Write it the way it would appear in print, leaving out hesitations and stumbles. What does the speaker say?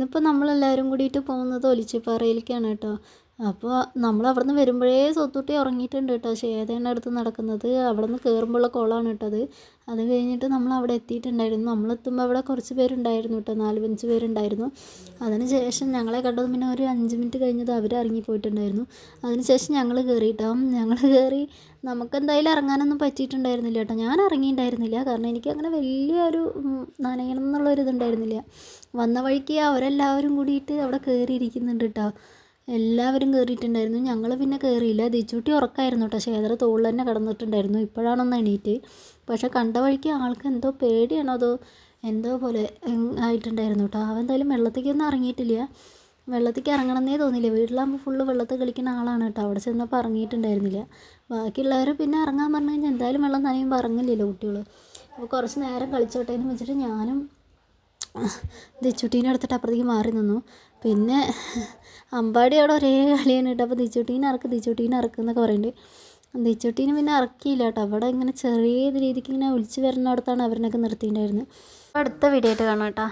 ഇന്നിപ്പോൾ നമ്മളെല്ലാവരും കൂടിയിട്ട് പോകുന്നത് ഒലിച്ചിപ്പാറയിലേക്കാണ് കേട്ടോ. അപ്പോൾ നമ്മൾ അവിടെ നിന്ന് വരുമ്പോഴേ സ്വത്തുട്ടി ഉറങ്ങിയിട്ടുണ്ട് കേട്ടോ. ശ്വേതയുടെ അടുത്ത് നടക്കുന്നത് അവിടെ നിന്ന് കയറുമ്പോഴുള്ള കോളമാണ് കേട്ടത്. അത് കഴിഞ്ഞിട്ട് നമ്മൾ അവിടെ എത്തിയിട്ടുണ്ടായിരുന്നു. നമ്മളെത്തുമ്പോൾ അവിടെ കുറച്ച് പേരുണ്ടായിരുന്നു കേട്ടോ, 4-5 പേരുണ്ടായിരുന്നു. അതിന് ശേഷം ഞങ്ങളെ കണ്ടത് പിന്നെ ഒരു 5 മിനിറ്റ് കഴിഞ്ഞത് അവർ ഇറങ്ങിപ്പോയിട്ടുണ്ടായിരുന്നു. അതിന് ശേഷം ഞങ്ങൾ കയറി കേട്ടോ. ഞങ്ങൾ കയറി നമുക്കെന്തായാലും ഇറങ്ങാനൊന്നും പറ്റിയിട്ടുണ്ടായിരുന്നില്ല കേട്ടോ. ഞാൻ ഇറങ്ങിയിട്ടുണ്ടായിരുന്നില്ല, കാരണം എനിക്ക് അങ്ങനെ വലിയൊരു നനയണം എന്നുള്ളൊരിതുണ്ടായിരുന്നില്ല. വന്ന വഴിക്ക് അവരെല്ലാവരും കൂടിയിട്ട് അവിടെ കയറിയിരിക്കുന്നുണ്ട് കേട്ടോ. എല്ലാവരും കയറിയിട്ടുണ്ടായിരുന്നു. ഞങ്ങൾ പിന്നെ കയറിയില്ല. ദിച്ചൂട്ടി ഉറക്കമായിരുന്നു കേട്ടോ. ശ്വേതയുടെ തോളിൽ തന്നെ കിടന്നിട്ടുണ്ടായിരുന്നു. ഇപ്പോഴാണൊന്ന് എണീറ്റ്. പക്ഷെ കണ്ട വഴിക്ക് ആൾക്ക് എന്തോ പേടിയാണോ അതോ എന്തോ പോലെ ആയിട്ടുണ്ടായിരുന്നു കേട്ടോ. അവൻ എന്തായാലും വെള്ളത്തേക്കൊന്നും ഇറങ്ങിയിട്ടില്ല. വെള്ളത്തേക്ക് ഇറങ്ങണമെന്നേ തോന്നിയില്ല. വീട്ടിലാകുമ്പോൾ ഫുള്ള് വെള്ളത്തിൽ കളിക്കുന്ന ആളാണ് കേട്ടോ. അവിടെ ചെന്നപ്പോൾ ഇറങ്ങിയിട്ടുണ്ടായിരുന്നില്ല. ബാക്കിയുള്ളവർ പിന്നെ ഇറങ്ങാൻ പറഞ്ഞു കഴിഞ്ഞാൽ എന്തായാലും വെള്ളം നനയുമ്പോൾ ഇറങ്ങില്ലല്ലോ കുട്ടികൾ. അപ്പോൾ കുറച്ച് നേരം കളിച്ചോട്ടെ എന്ന് വെച്ചിട്ട് ഞാനും ദിച്ചുട്ടീനെ എടുത്തിട്ട് അപ്പുറത്തേക്ക് മാറി നിന്നു. പിന്നെ അമ്പാടി അവിടെ ഒരേ കളിയാണ് കേട്ടോ. അപ്പോൾ ദിച്ചുട്ടീനെ ഇറക്കുക എന്നൊക്കെ പറയുന്നുണ്ട്. ദിച്ചുട്ടീനെ പിന്നെ ഇറക്കിയില്ല കേട്ടോ. അവിടെ ഇങ്ങനെ ചെറിയ രീതിക്ക് ഇങ്ങനെ ഒലിച്ച് വരുന്നിടത്താണ് അവരിനൊക്കെ നിർത്തിയിട്ടുണ്ടായിരുന്നത്. അടുത്ത വീഡിയോ ആയിട്ട് കാണാം കേട്ടോ.